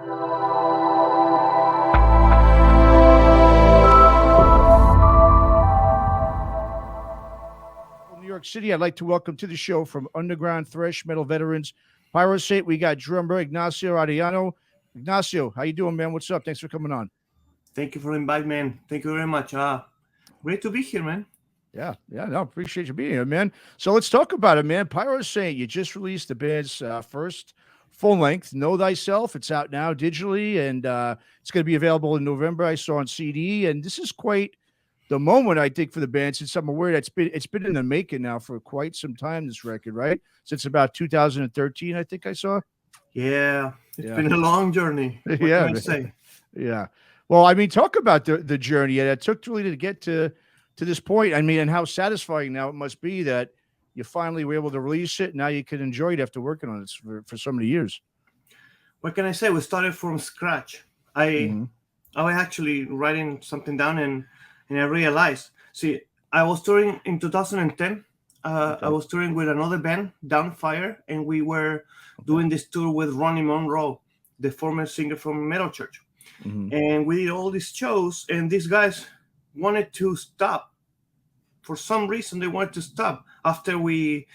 New York City, I'd like to welcome to the show from underground thrash metal veterans, PIROSAINT. We got drummer Ignacio Arellano. Ignacio, how you doing, man? What's up? Thanks for coming on. Thank you for inviting me, man. Thank you very much. Great to be here, man. Yeah, no, appreciate you being here, man. So let's talk about it, man. PIROSAINT, you just released the band's first full length, Know Thyself. It's out now digitally, and it's going to be available in November. I saw on CD, and this is quite the moment, I think, for the band, since I'm aware that it's been in the making now for quite some time. This record, right? Since about 2013, I think I saw. Yeah, it's been a long journey. What can I say? Yeah. Well, I mean, talk about the journey that it took really to get to this point. I mean, and how satisfying now it must be that you finally were able to release it. Now you can enjoy it after working on it for so many years. What can I say? We started from scratch. I was actually writing something down and I realized, I was touring in 2010. I was touring with another band, Downfire, and we were doing this tour with Ronnie Monroe, the former singer from Metal Church. And we did all these shows, and these guys wanted to stop. For some reason, they wanted to stop after we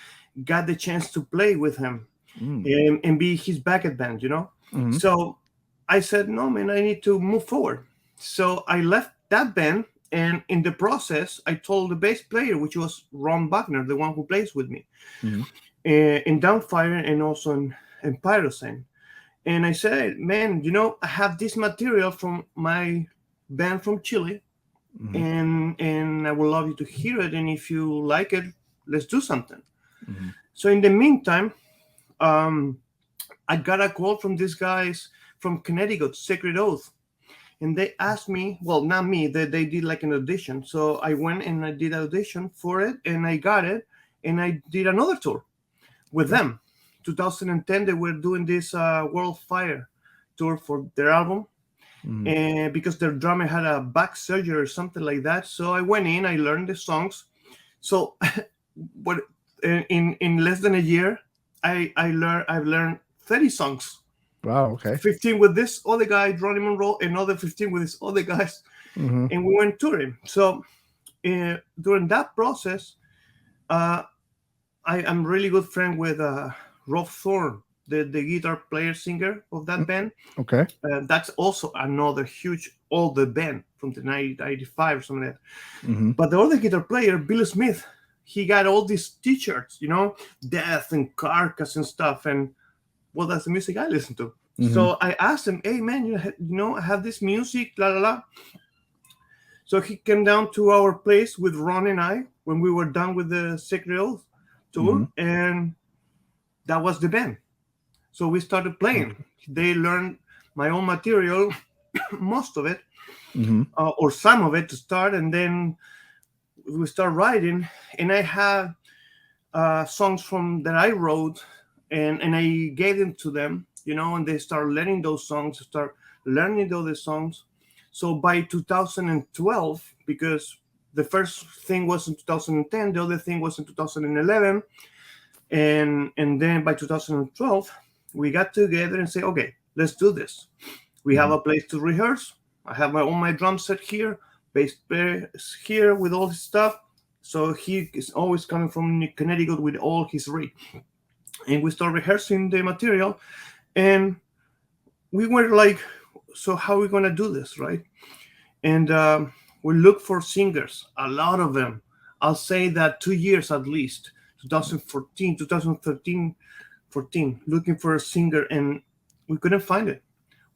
got the chance to play with him and be his backup band, you know? So I said, no, man, I need to move forward. So I left that band. And in the process, I told the bass player, which was Ron Wagner, the one who plays with me, in Downfire and also in PIROSAINT. And I said, man, you know, I have this material from my band from Chile, and I would love you to hear it. And if you like it, let's do something. So in the meantime, I got a call from these guys from Connecticut, Sacred Oath. And they asked me, well, not me, they did like an audition. So I went and I did an audition for it, and I got it, and I did another tour with them. 2010, they were doing this World Fire tour for their album, and because their drummer had a back surgery or something like that. So I went in, I learned the songs. So, but in less than a year, I've learned 30 songs. Wow, okay. 15 with this other guy, Ronnie Monroe, another 15 with these other guys, and we went touring. So during that process, I'm really good friend with Rob Thorne, the guitar player singer of that band. Okay. That's also another huge older band from the 1985 or something like that. But the other guitar player, Billy Smith, he got all these t-shirts, you know, Death and Carcass and stuff, and well, that's the music I listen to. So I asked him, hey, man, you know, I have this music, la, la, la. So he came down to our place with Ron and I when we were done with the Sacred Oath tour, and that was the band. So we started playing. They learned my own material, most of it, or some of it to start, and then we start writing. And I have songs that I wrote, and I gave them to them, you know, and they start learning those songs, start learning the other songs. So by 2012, because the first thing was in 2010, the other thing was in 2011, and then by 2012, we got together and say, okay, let's do this. We have a place to rehearse. I have my drum set here, bass player is here with all his stuff. So he is always coming from Connecticut with all his rig. And we start rehearsing the material, and we were like, so how are we going to do this, right? And we look for singers, a lot of them. I'll say that 2 years at least, 2014, 2013, 14, looking for a singer, and we couldn't find it.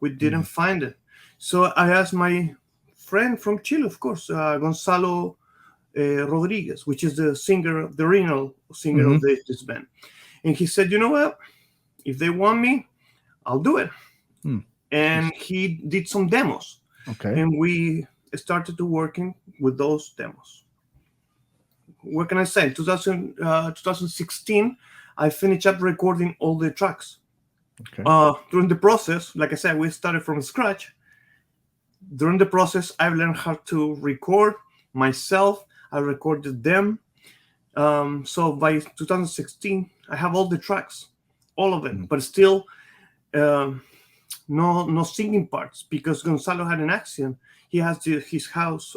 We didn't find it. So I asked my friend from Chile, of course, Gonzalo Rodriguez, which is the singer, the original singer of this band. And he said, you know what? If they want me, I'll do it. And he did some demos. Okay. And we started to working with those demos. What can I say? 2016, I finished up recording all the tracks. Okay. During the process, like I said, we started from scratch. During the process, I've learned how to record myself. I recorded them. So by 2016, I have all the tracks, all of it. But still, no singing parts because Gonzalo had an accident. He has his house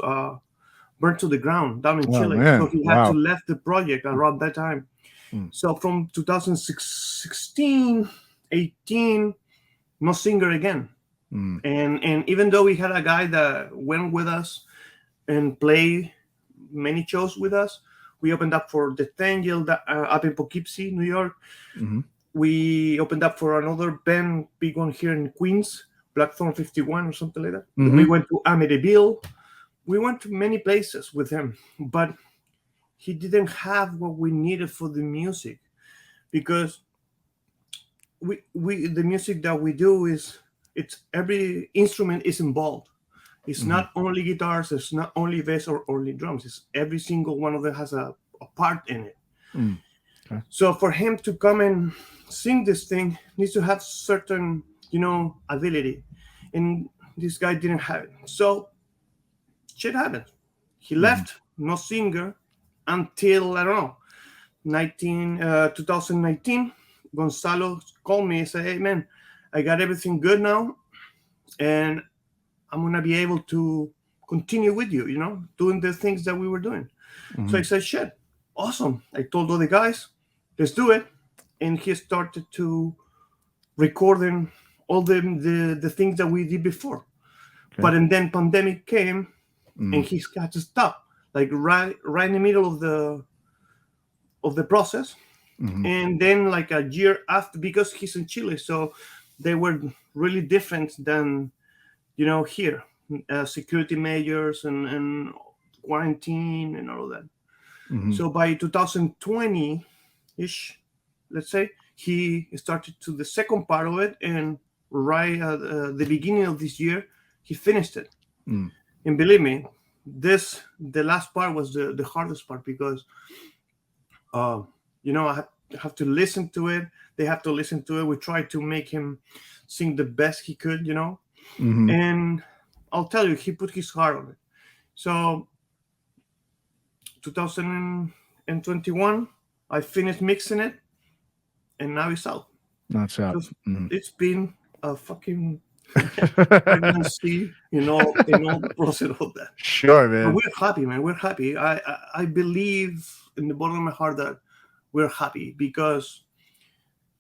burned to the ground down in Oh Chile, so man, he had to wow. left the project around that time. Mm. So from 2016, 18, no singer again. Mm. And even though we had a guy that went with us and played many shows with us, we opened up for the Tangel up in Poughkeepsie, New York. Mm-hmm. We opened up for another band, big one here in Queens, Blackthorn 51 or something like that. Mm-hmm. We went to Amityville. We went to many places with him, but he didn't have what we needed for the music, because we the music that we do is, it's every instrument is involved. It's Mm-hmm. not only guitars, it's not only bass or only drums. It's every single one of them has a part in it. Mm. Okay. So for him to come and sing this thing, needs to have certain, ability, and this guy didn't have it. So shit happened. He left, no singer, until I don't know, 2019. Gonzalo called me and said, "Hey man, I got everything good now, and I'm gonna be able to continue with you, doing the things that we were doing." Mm-hmm. So I said, "Shit, awesome." I told all the guys, "Let's do it." And he started to recording all the things that we did before. Okay. But and then pandemic came, Mm-hmm. and he had to stop, like right in the middle of the process. Mm-hmm. And then like a year after, because he's in Chile, so they were really different than here, security measures and quarantine and all of that. Mm-hmm. So by 2020-ish, let's say, he started to the second part of it, and right at the beginning of this year, he finished it. Mm. And believe me, the last part was the hardest part, because I have to listen to it. They have to listen to it. We tried to make him sing the best he could, Mm-hmm. and I'll tell you, he put his heart on it. So 2021, I finished mixing it, and now it's out. That's out. So Mm-hmm. it's been a fucking pregnancy, in all the process of that. Sure, But man. we're happy, man. We're happy. I believe in the bottom of my heart that we're happy, because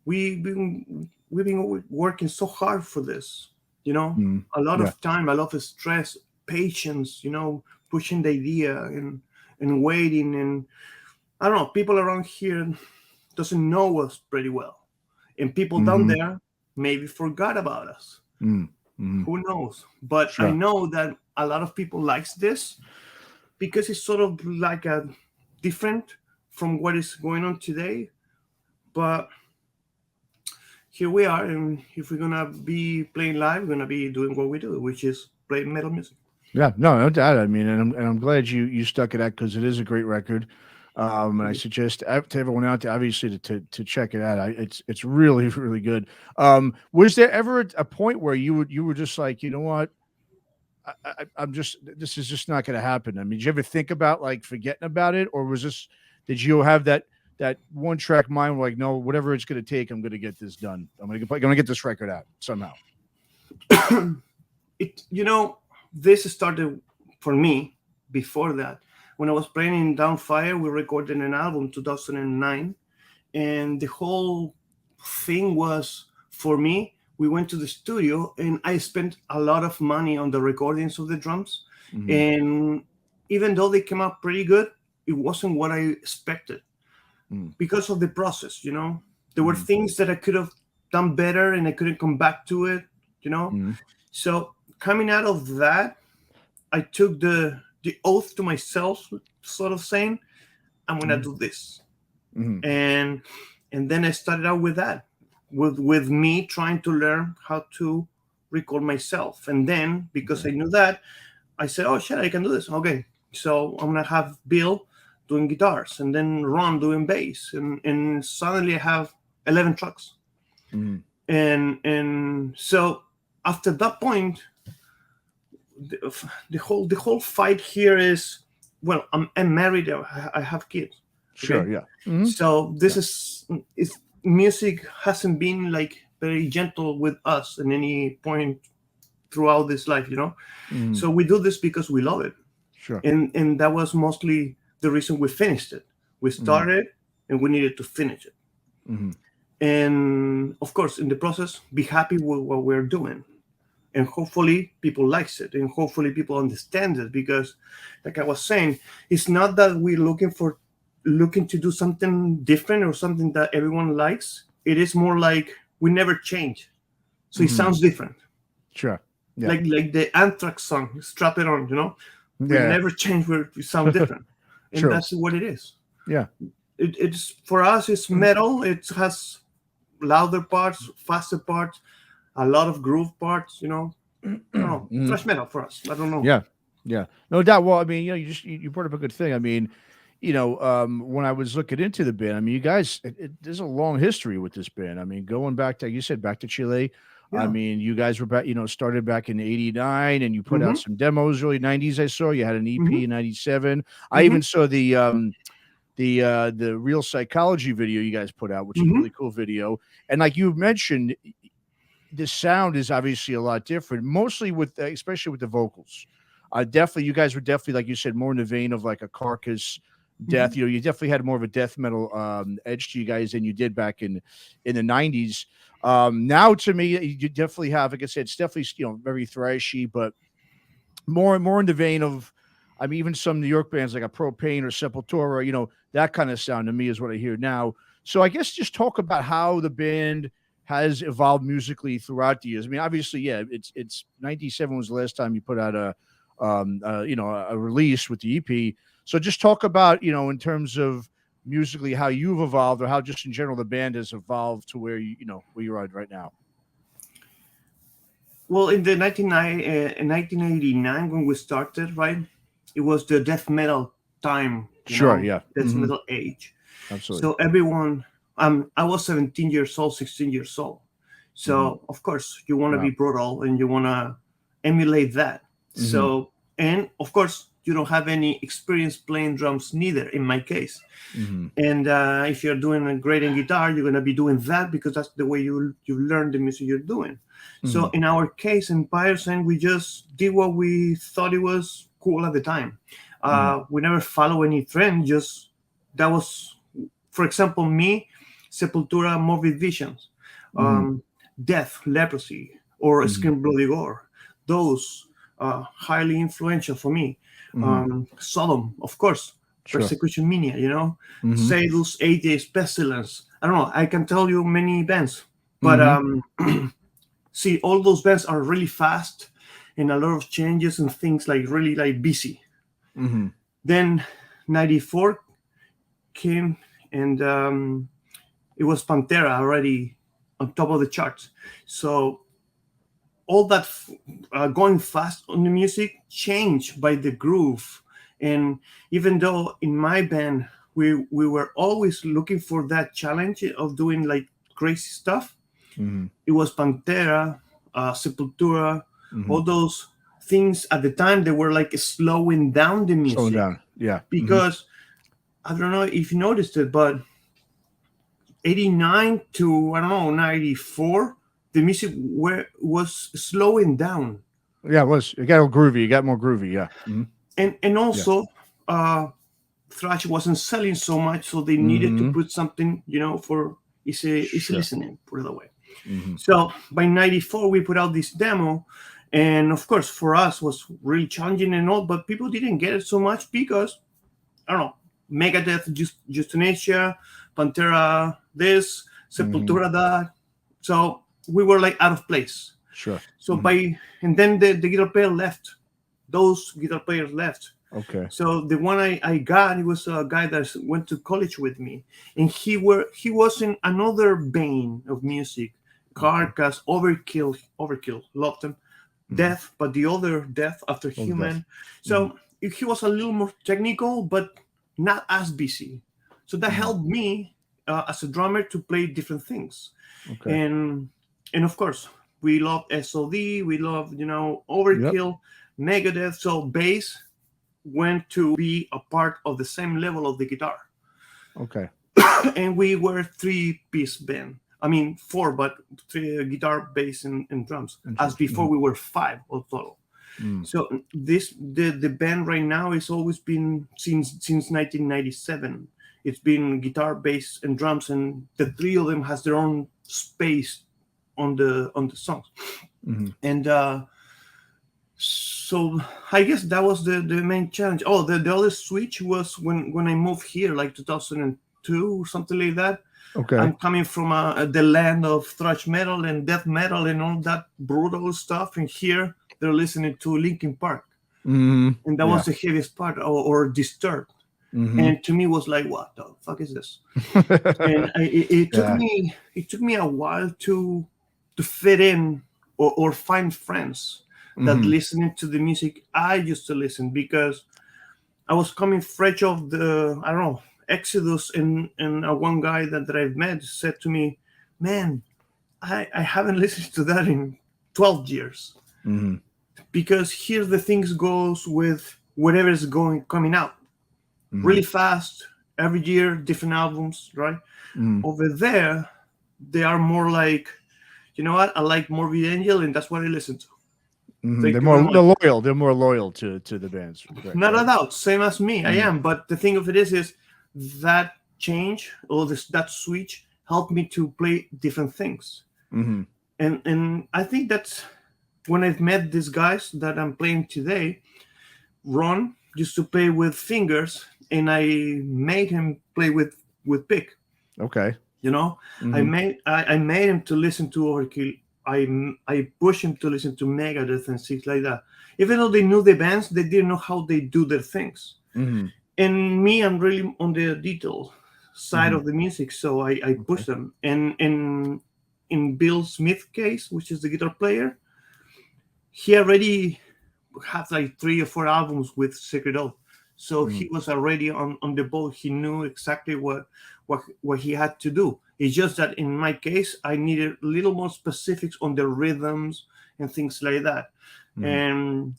we've been working so hard for this. Mm. A lot Yeah. of time, a lot of stress, patience. Pushing the idea and waiting, and I don't know. People around here doesn't know us pretty well, and people down Mm-hmm. there maybe forgot about us. Mm-hmm. Who knows? But I Sure. know that a lot of people likes this, because it's sort of like a different from what is going on today. But here we are, and if we're gonna be playing live, we're gonna be doing what we do, which is playing metal music. Yeah, no doubt. I mean, and I'm glad you stuck at that, because it is a great record. And I suggest to everyone out there, obviously, to check it out. It's really really good. Was there ever a point where you were just like, you know what, I'm just, this is just not going to happen? I mean, did you ever think about like forgetting about it, or did you have that one track mind, like, no, whatever it's going to take, I'm going to get this done. I'm going to get this record out somehow. This started for me before that. When I was playing in Downfire, we recorded an album 2009, and the whole thing was, for me, we went to the studio, and I spent a lot of money on the recordings of the drums. Mhm. And even though they came out pretty good, it wasn't what I expected because of the process. There were things that I could have done better, and I couldn't come back to it. So coming out of that, I took the oath to myself, sort of saying, I'm gonna do this. And then I started out with that, with me trying to learn how to record myself. And then, because I knew that, I said, oh shit, I can do this. Okay, so I'm gonna have Bill doing guitars, and then Ron doing bass, and suddenly I have 11 tracks. And so after that point, the whole fight here is, well, I'm married, I have kids. Okay? Sure, yeah. So this is music hasn't been like very gentle with us at any point throughout this life, you know. Mhm. So we do this because we love it, Sure. and that was mostly the reason we finished it. We started and we needed to finish it, Mhm. and of course, in the process, be happy with what we're doing, and hopefully people likes it, and hopefully people understand it. Because, like I was saying, it's not that we're looking to do something different or something that everyone likes. It is more like we never change, so it sounds different. Sure. Yeah. Like the Anthrax song, "Strap It On," you know. We Yeah. never change. We sound different, and True. that's what it is. Yeah. It's for us. It's metal. It has louder parts, faster parts, a lot of groove parts. You know, I don't know, Mhm. thrash metal for us. I don't know. Yeah. Yeah. No doubt. Well, I mean, you brought up a good thing. I mean, when I was looking into the band, I mean, you guys, there's a long history with this band. I mean, going back to, you said, back to Chile. I Yeah. mean, you guys were back, started back in '89, and you put out Mm-hmm. some demos early '90s. I saw you had an EP Mm-hmm. in '97. I Mm-hmm. even saw the Real Psychology video you guys put out, which is a Mm-hmm. really cool video. And like you mentioned, the sound is obviously a lot different, mostly with, especially with the vocals. Definitely, you guys were definitely, like you said, more in the vein of like a Carcass, Mm-hmm. Death. You definitely had more of a death metal edge to you guys than you did back in the '90s. Now, to me, you definitely have, like I said, it's definitely, very thrashy, but more in the vein of, I mean, even some New York bands like a Propane or Sepultura, that kind of sound to me is what I hear now. So I guess just talk about how the band has evolved musically throughout the years. I mean, obviously, yeah, it's '97 was the last time you put out a release with the EP. So just talk about, in terms of musically how you've evolved, or how just in general the band has evolved to where where you're at right now. Well, in the 1989, when we started, right, it was the death metal time, Sure, yeah. death metal age. Absolutely. So everyone, I was 17 years old, 16 years old. So of course you want to be Wow. brutal and you want to emulate that. Mhm. So, and of course you don't have any experience playing drums neither, in my case. Mhm. And if you're doing a great in guitar, you're gonna be doing that because that's the way you learn the music you're doing. So Mhm. in our case, in PIROSAINT, we just did what we thought it was cool at the time. Mhm. We never follow any trend. Just that was, for example, me, Sepultura, Morbid Visions, Mhm. Death, Leprosy, or Mhm. Scream Bloody Gore. Those highly influential for me. Mhm. Sodom, of course, Sure. Persecution Mania, Mhm. Sadus, Atheist, Pestilence. I don't know. I can tell you many bands, but Mhm. see, all those bands are really fast and a lot of changes and things like really like busy. Mhm. Then '94 came, and it was Pantera already on top of the charts. So all that going fast on the music changed by the groove. And even though in my band we were always looking for that challenge of doing like crazy stuff, Mhm. it was Pantera, Sepultura, all Mhm. those things at the time they were like slowing down the Slowing music. down. Yeah. Mhm. Because I don't know if you noticed it, but 89 to, I don't know, 94, the music was slowing down. Yeah, it was. It got all groovy. It got more groovy. Yeah. Mhm. And Yeah. also thrash wasn't selling so much, so they needed to Mhm. put something, for easy Sure. listening, put it that way. Mhm. So by '94 we put out this demo, and of course for us was really challenging and all, but people didn't get it so much because, I don't know, Megadeth, Euthanasia, Pantera this, Mhm. Sepultura that. So we were like out of place. Sure. So Mhm. and then the guitar player left. Those guitar players left. Okay. So the one I got, it was a guy that went to college with me, and he was in another vein of music. Okay. Carcass, Overkill, loved them. Mhm. Death, but the other Death after All the death. Human. Mhm. So he was a little more technical, but not as busy. So that Mhm. helped me as a drummer to play different things, Okay. and of course we love SOD, we love Yep. Overkill, Megadeth. So bass went to be a part of the same level of the guitar. Okay. And we were three-piece band. I mean, four, but three, guitar, bass, and drums. As before, we were five all total. So the band right now has always been since 1997. It's been guitar, bass, and drums, and the three of them has their own space on the songs. And so I guess that was the main challenge. Oh, the other switch was when I moved here, like 2002, something like that. Okay. I'm coming from the land of thrash metal and death metal and all that brutal stuff, and here they're listening to Linkin Park, and that was the heaviest part, or Disturbed. And to me, was like, what the fuck is this? And it took me a while to fit in or find friends that listening to the music I used to listen, because I was coming fresh off the, I don't know, Exodus, and one guy that I've met said to me, man, I haven't listened to that in 12 years. Because here the things goes with whatever is coming out really fast, every year, different albums, right? Over there, they are more like, you know what, I like Morbid Angel, and that's what I listen to. They're loyal. They're more loyal to the bands. Correct, Not a doubt, same as me. I am, but the thing of it is that change, or that switch, helped me to play different things. And I think that's when I've met these guys that I'm playing today. Ron used to play with fingers, and I made him play with pick. Okay. You know, I made him to listen to Overkill. I pushed him to listen to Megadeth and things like that. Even though they knew the bands, they didn't know how they do their things. And me, I'm really on the detail side of the music, so I push them. And in Bill Smith's case, which is the guitar player, he already had like 3 or 4 albums with Sacred Oath. So he was already on the boat. He knew exactly what he had to do. It's just that in my case, I needed a little more specifics on the rhythms and things like that. And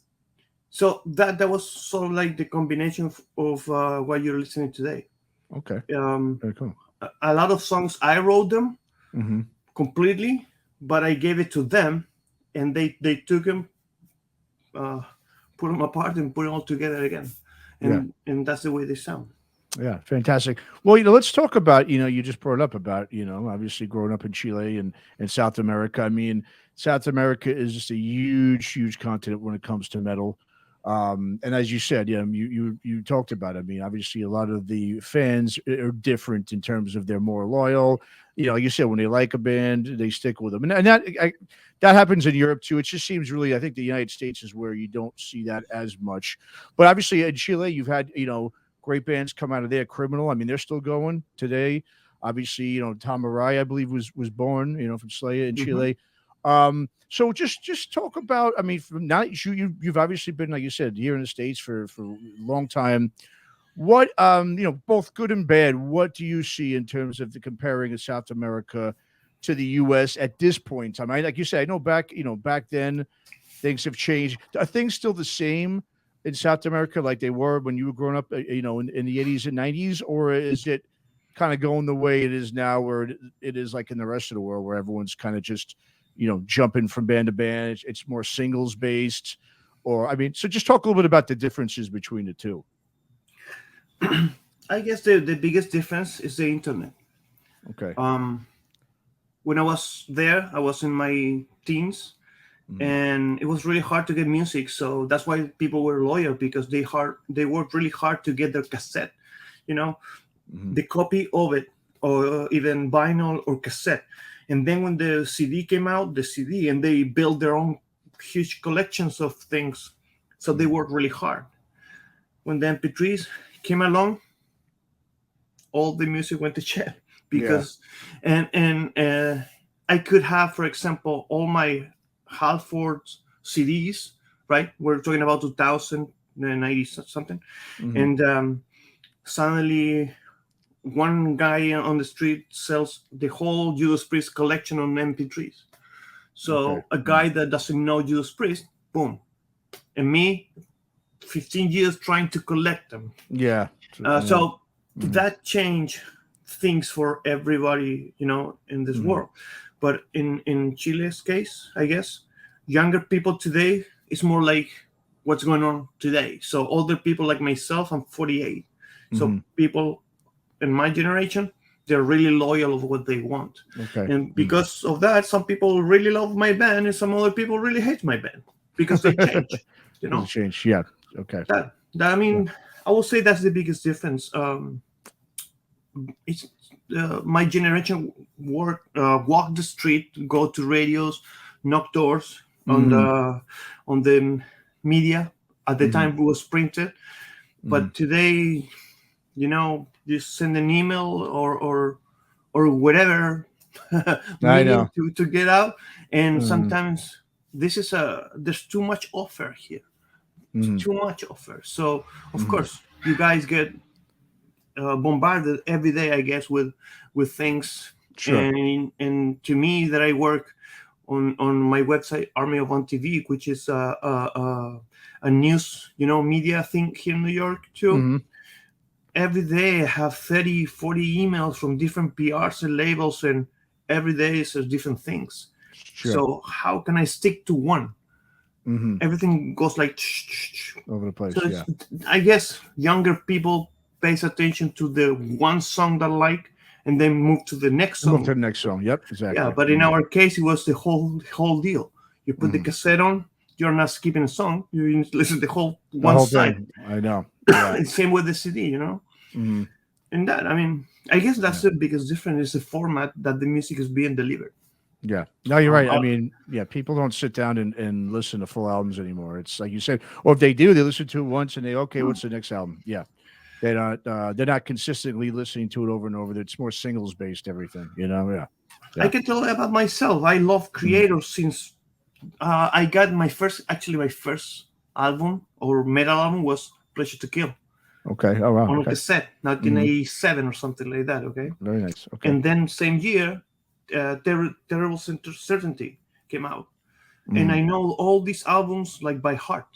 so that was sort of like the combination of what you're listening today. Okay. Very cool. A lot of songs, I wrote them completely, but I gave it to them, and they took them, put them apart, and put them all together again. And that's the way they sound. Yeah, fantastic. Well, let's talk about, you just brought up about, obviously growing up in Chile and South America. I mean, South America is just a huge, huge continent when it comes to metal. And as you said, you talked about it. I mean, obviously a lot of the fans are different in terms of they're more loyal. Like you said, when they like a band, they stick with them. And that happens in Europe too. It just seems really, I think the United States is where you don't see that as much. But obviously in Chile, you've had, great bands come out of there. Criminal, I mean, they're still going today. Obviously, Tom Araya, I believe, was born, from Slayer in Chile. So just talk about, I mean, from now you've obviously been, like you said, here in the States for a long time. What, both good and bad, what do you see in terms of the comparing of South America to the U.S. at this point in time? Like you said, I know back then things have changed. Are things still the same in South America like they were when you were growing up, in the 80s and 90s, or is it kind of going the way it is now, where it is like in the rest of the world, where everyone's kind of just, jumping from band to band? It's more singles based, or, I mean, so just talk a little bit about the differences between the two. I guess the biggest difference is the internet. Okay. When I was there, I was in my teens, and it was really hard to get music. So that's why people were loyal, because they worked really hard to get their cassette, the copy of it, or even vinyl or cassette. And then when the CD came out, and they built their own huge collections of things. So they worked really hard. When the MP3s came along, all the music went to shit, because, and I could have, for example, all my Halford's CDs, right? We're talking about 2090 something. And suddenly one guy on the street sells the whole Judas Priest collection on MP3s. So a guy that doesn't know Judas Priest, boom. And me, 15 years trying to collect them. Yeah. So that change things for everybody, in this world. But in Chile's case, I guess younger people today is more like what's going on today. So older people like myself, I'm 48. So people in my generation, they're really loyal of what they want. Okay. And because of that, some people really love my band and some other people really hate my band because they change. Does it change? Yeah. Okay. I mean, I will say that's the biggest difference. It's my generation walk the street, go to radios, knock doors on the media. At the time, it was printed, but today, you send an email or whatever I know. to get out, and sometimes there's too much offer here, too much offer. So of course, you guys get bombarded every day, I guess, with things. Sure. And to me, that I work on my website, Army of One TV, which is a news media thing here in New York too. Every day I have 30, 40 emails from different PRs and labels, and every day is different things. Sure. So how can I stick to one? Everything goes like Over the place. so Yeah. I guess younger people pays attention to the one song they like and then move to the next song. Move to the next song. Yep. Exactly. Yeah, but in our case, it was the whole deal. You put the cassette on, you're not skipping a song. You listen to the whole side. Thing. I know. Yeah. Same with the CD, And that, I mean, I guess that's the biggest difference is the format that the music is being delivered. Yeah. No, you're right. I mean, people don't sit down and listen to full albums anymore. It's like you said, or if they do, they listen to it once and what's the next album? Yeah. They're not consistently listening to it over and over. It's more singles based everything, Yeah. I can tell you about myself. I love creators since I got my first album or metal album was Pleasure to Kill. Okay. Oh wow. On a cassette, 1987 or something like that. Okay. Very nice. Okay. And then same year, Terrible Certainty came out, and I know all these albums like by heart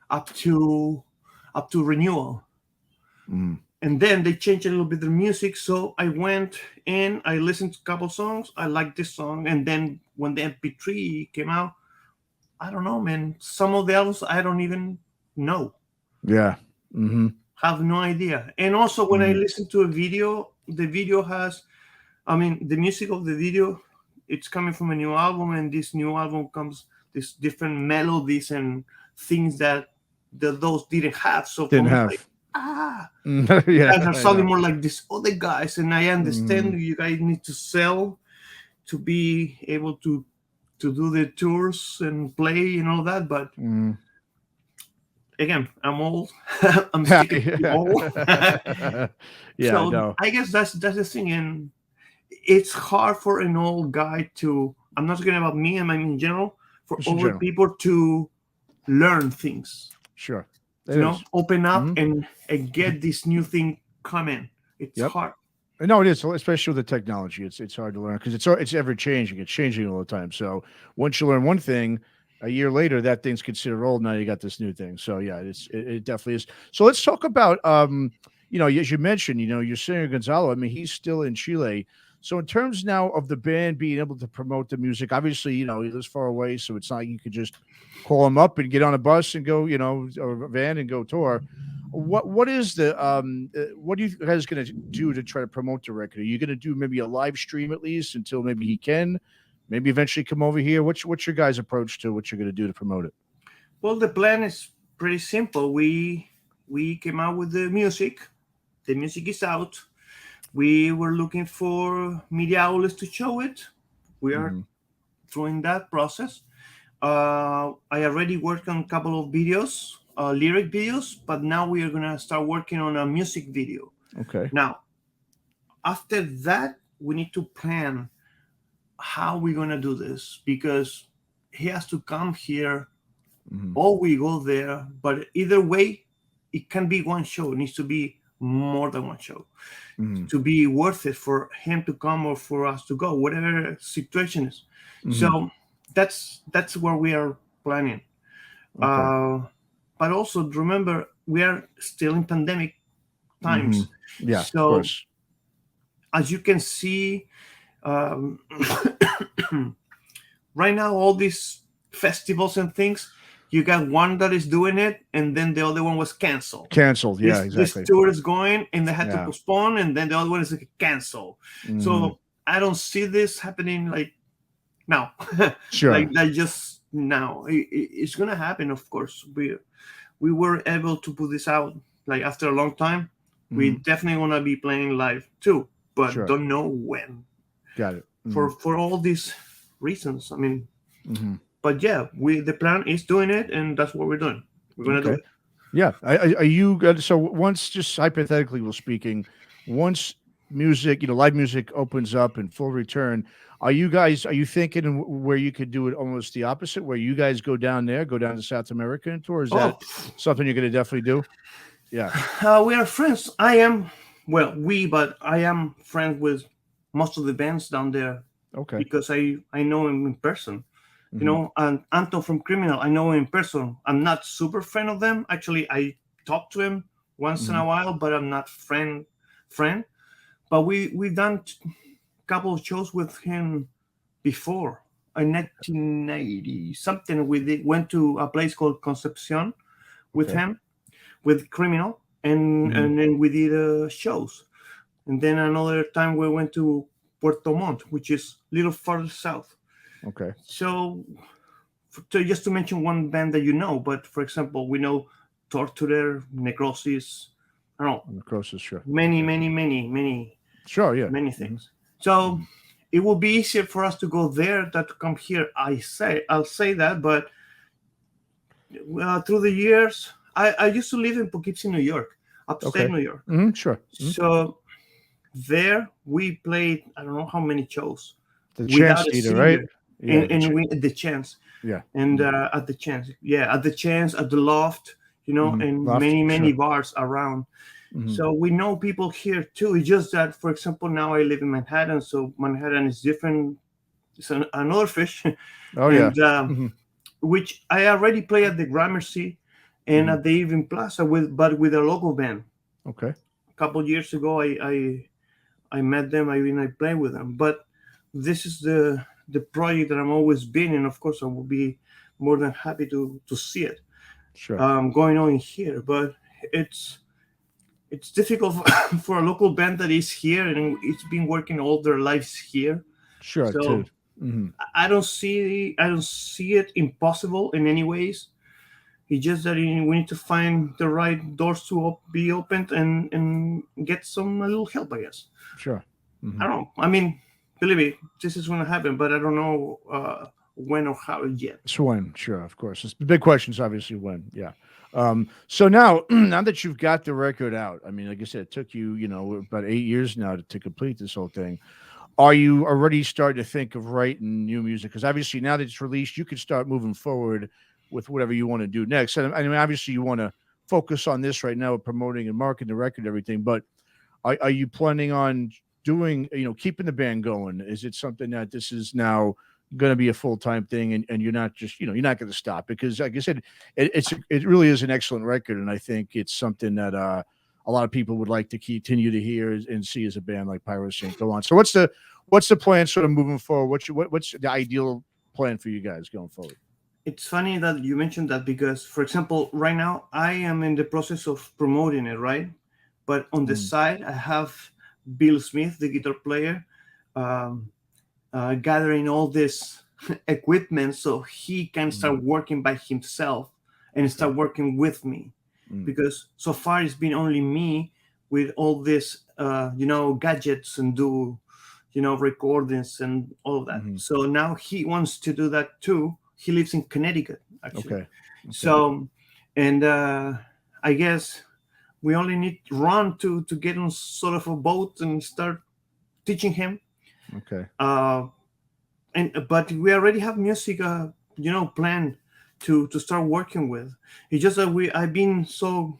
up to Renewal. And then they changed a little bit the music, so I went and I listened to a couple songs. I liked this song, and then when the MP3 came out, I don't know, man. Some of the albums I don't even know. Yeah. Have no idea. And also when I listen to a video, the video has, the music of the video, it's coming from a new album, and this new album comes this different melodies and things that those didn't have. So didn't have. Like, yeah, guys are sounding more like these other guys, and I understand you guys need to sell to be able to do the tours and play and all that, but again, I'm old. I'm sticking old. Yeah, so no. I guess that's the thing, and it's hard for an old guy to. I'm not talking about me, I mean in general, for older people to learn things. Sure. Open up and get this new thing coming. It's hard. No, it is, especially with the technology. It's hard to learn because it's ever changing. It's changing all the time. So once you learn one thing, a year later that thing's considered old. Now you got this new thing. So yeah, it definitely is. So let's talk about as you mentioned, your singer Gonzalo. I mean, he's still in Chile. So in terms now of the band being able to promote the music, obviously, he lives far away, so it's not like you could just call him up and get on a bus and go, or a van and go tour. What is what are you guys going to do to try to promote the record? Are you going to do maybe a live stream at least until maybe he can, maybe eventually come over here? What's your guys' approach to what you're going to do to promote it? Well, the plan is pretty simple. We came out with the music. The music is out. We were looking for media outlets to show it. We are through that process. I already worked on a couple of videos, lyric videos, but now we are going to start working on a music video. Okay. Now, after that, we need to plan how we're going to do this, because he has to come here or we go there. But either way, it can be one show. It needs to be more than one show to be worth it for him to come or for us to go, whatever situation is. So that's where we are planning. Okay. But also remember, we are still in pandemic times. Yeah, so of course. as you can see, um, right now all these festivals and things, you got one that is doing it, and then the other one was canceled. Canceled. Yeah, This exactly. tour is going, and they had to Yeah. postpone, and then the other one is like canceled. Hmm. So I don't see this happening like now, Sure. like just now. It's gonna happen, of course. We were able to put this out like after a long time. We Hmm. definitely want to be playing live too, but Sure. don't know when Got it. for all these reasons. I mean, Hmm. but yeah, we the plan is doing it, and that's what we're doing. We're gonna do Okay. it. Yeah. Are you good? So once, just hypothetically we're speaking, once music, live music opens up in full return, are you thinking where you could do it almost the opposite, where you guys go down to South America and tour? Is that Oh, something you're going to definitely do? Yeah. we are friends. I am, well, but I am friends with most of the bands down there Okay. because I know him in person. Hmm. And Anton from Criminal, I know him in person. I'm not super fan of them. Actually, I talk to him once in Hmm. a while, but I'm not friend. But we've done a couple of shows with him before. In 1990 something, went to a place called Concepcion with Okay. him, with Criminal, Hmm. and then we did shows. And then another time we went to Puerto Montt, which is a little farther south. Okay. So, just to mention one band that you know, but for example, we know Torturer, Necrosis, I don't know, On the closest, sure. many, Okay. many, many, many, Sure. Yeah. many Hmm. things. So Hmm. it will be easier for us to go there than to come here. I'll say that, but through the years, I used to live in Poughkeepsie, New York, upstate Okay. New York. Hmm. Sure. Hmm. So there we played I don't know how many shows The without chance a theater, right? singer, Yeah. and we at the chance, Yeah. and Mhm. at the chance, yeah, at the chance, at the loft, Mhm. and Loft, many sure. many bars around. Mhm. So we know people here too. It's just that, for example, now I live in Manhattan, so Manhattan is different. It's another fish, Oh, yeah. and Mhm. which I already play at the Gramercy and Mhm. at the Even Plaza with a local band. Okay. A couple years ago, I met them. I play with them. But this is the project that I'm always been, and of course I will be more than happy to see it Sure. going on here. But it's it's difficult for a local band that is here and it's been working all their lives here. Sure, So too. Mhm. I don't see it impossible in any ways. It's just that we need to find the right doors to be opened and get some a little help, I guess. Sure. I Mhm. don't know. I mean, believe me, this is going to happen, but I don't know when or how yet. It's when, sure, of course. It's the big question is obviously when. Yeah. So now, now that you've got the record out, I mean, like I said, it took you, about 8 years now to complete this whole thing. Are you already starting to think of writing new music? Because obviously, now that it's released, you can start moving forward with whatever you want to do next. And I mean, obviously, you want to focus on this right now, promoting and marketing the record and everything. But are you planning on doing, keeping the band going? Is it something that this is now going to be a full-time thing, and you're not just, you're not going to stop? Because like I said, it really is an excellent record, and I think it's something that a lot of people would like to continue to hear and see as a band like PIROSAINT go on. So what's the plan sort of moving forward? What's the ideal plan for you guys going forward? It's funny that you mentioned that because, for example, right now I am in the process of promoting it, right? But on the Mm, side, I have Bill Smith, the guitar player, um, gathering all this equipment so he can mm, start working by himself and okay. start working with me. Mm, Because so far it's been only me with all this, gadgets and recordings and all of that. mhm. So now he wants to do that too. He lives in Connecticut, actually. Okay. Okay. So, and I guess we only need Ron to get on sort of a boat and start teaching him. Okay. Uh, and but we already have music, planned to start working with. It's just that I've been so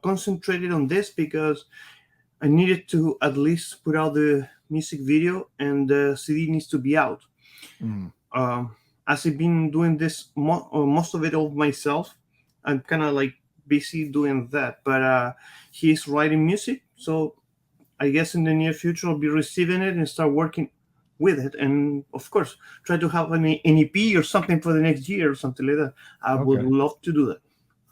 concentrated on this because I needed to at least put out the music video and the CD needs to be out. Mhm. Um, as I've been doing this most of it all myself, I'm kind of like busy doing that. But he's writing music, so I guess in the near future I'll be receiving it and start working with it, and of course try to have an EP or something for the next year or something like that. I would love to do that.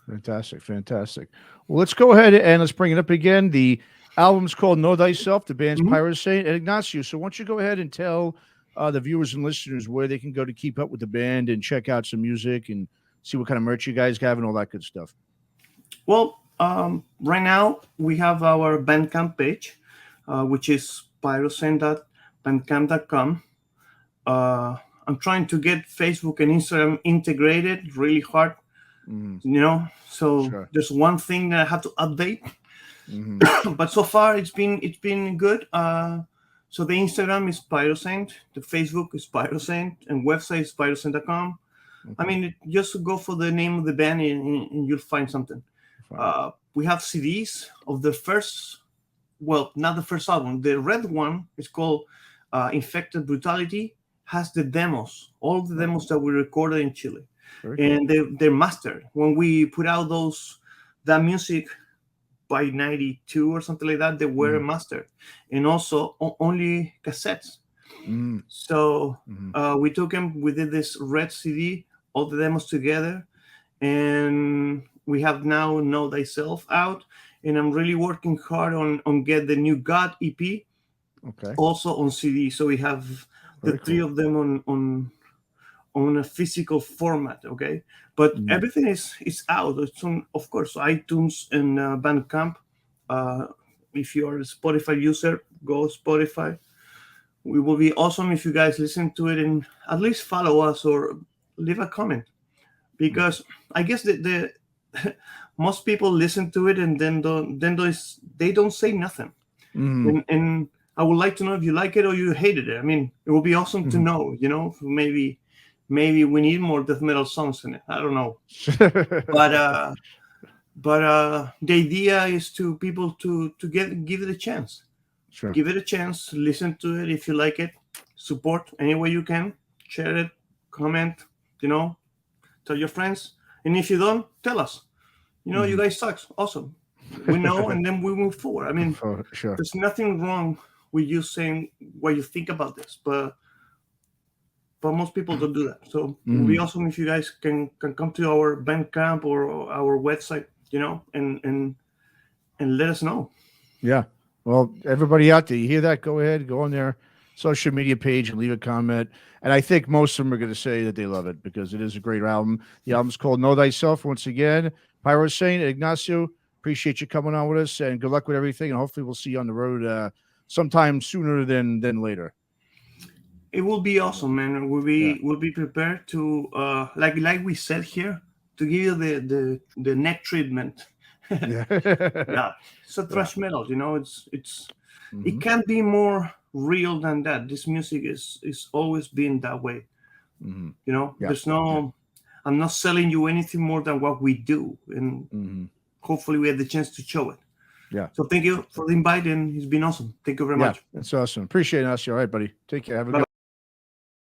Fantastic, fantastic. Well, let's go ahead and let's bring it up again. The album's called Know Thyself. The band's PIROSAINT. And Ignacio, so why don't you go ahead and tell the viewers and listeners where they can go to keep up with the band and check out some music and see what kind of merch you guys have and all that good stuff. Well, right now we have our Bandcamp page, which is pyrosaint.bandcamp.com. I'm trying to get Facebook and Instagram integrated really hard, so there's one thing that I have to update. But so far it's been good. So the Instagram is PIROSAINT, the Facebook is PIROSAINT, and website is pyrosaint.com. I mean, just go for the name of the band and you'll find something. We have CDs of the first, well, not the first album. The red one is called Infected Brutality, has the demos, all the demos that we recorded in Chile. And they're mastered. When we put out that music by 92 or something like that, they were mastered. And also only cassettes. So we took them, we did this red CD, all the demos together, and we have now Know Thyself out, and I'm really working hard on get the new God EP also on CD. So we have the three of them on a physical format, but everything is out. It's on, of course, iTunes and Bandcamp. If you are a Spotify user, go Spotify. We will be awesome if you guys listen to it and at least follow us or leave a comment, because I guess the most people listen to it and then they don't say nothing. And I would like to know if you like it or you hated it. I mean, it would be awesome to know. Maybe we need more death metal songs in it. I don't know. But the idea is to people to give it a chance. Give it a chance. Listen to it if you like it. Support any way you can. Share it. Comment. Tell your friends. And if you don't, tell us. You guys suck. Awesome. We know, and then we move forward. I mean, there's nothing wrong with you saying what you think about this, but most people don't do that. So it would be awesome if you guys can come to our Bandcamp or our website, and let us know. Yeah. Well, everybody out there, you hear that? Go ahead, go on their social media page and leave a comment. And I think most of them are going to say that they love it because it is a great album. The album's called Know Thyself. Once again, PIROSAINT. Ignacio, appreciate you coming on with us, and good luck with everything. And hopefully we'll see you on the road sometime sooner than later. It will be awesome, man. We'll be prepared to like we said here, to give you the neck treatment. It's a thrash metal, it's it can't be more real than that. This music is always been that way. There's no, I'm not selling you anything more than what we do, and hopefully we have the chance to show it. So thank you for the invite, and it's been awesome. Thank you very much. It's awesome. Appreciate it, Ignacio. All right, buddy. Take care. Have a good